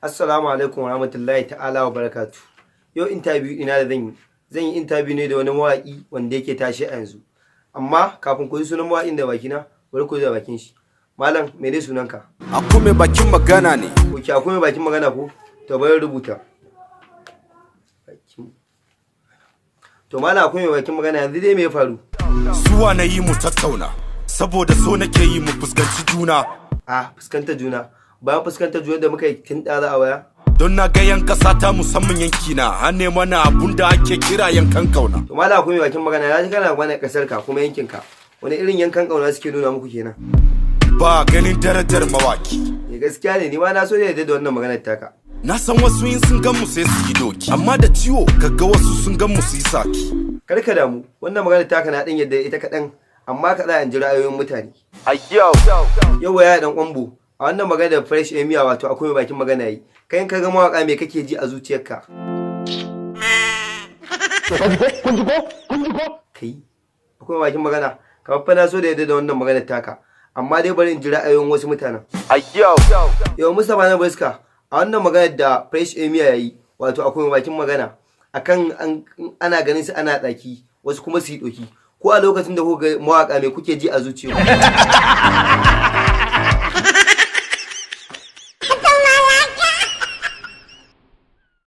Assalamu alaikum wa rahmatullahi ta'ala wa barakatu. Yau interview ina da zan yi interview ne da wani mawaƙi wanda yake tashi a yanzu. Amma kafin ku ji sunan mawaƙin da bakina, bari ku ji da bakin shi. Malam, mene sunanka? Akume bakin magana ne. Oke, Akume bakin magana ko? To bari rubuta. To Malam Akume bakin magana yanzu dai me ya faru? Zuwa na yi mu tattauna, saboda so nake yi mu fuskanci juna. Fuskantar juna. Bayan fuskantar juna da muka yi tun ɗaza a waya. Don na ga yan ƙasa ta musamman yankina, an nema na abun da ake kira yankan kauna. To Malam Akume bakin magana, na ji kana magana ƙasar ka kuma yankin ka. Wani irin yankan kauna suke nuna muku kenan? Ba ganin darajar mawaki. Gaskiya ne, ni ma na so ne da wannan maganar taka. Na san wasu yin sun gan mu sai su yi doki, amma da ciwo kaga wasu sun gan mu su yi saki. Kar ka damu, wannan maganar taka na ɗan yadda ita kaɗan, amma ka tsaya in ji ra'ayoyin mutane. Ayyau. Yau ya dan kwambo, a wannan maganar fresh emia wato Akume bakin magana yi. Kai in ka ga mawaka me kake ji a zuciyarka? Kun ji ko? Kai, Akume bakin magana, kamar fa na so da yadda da wannan maganar taka. Amma dai bari in ji ra'ayoyin wasu mutanen. Ayyau. Yau Mustapha na Baska, a wannan maganar da fresh emia yayi wato Akume bakin magana, akan ana ganin su ana tsaki, wasu kuma su yi doki. Ko a lokacin da kuka ga mawaka me kuke ji a zuciyarku?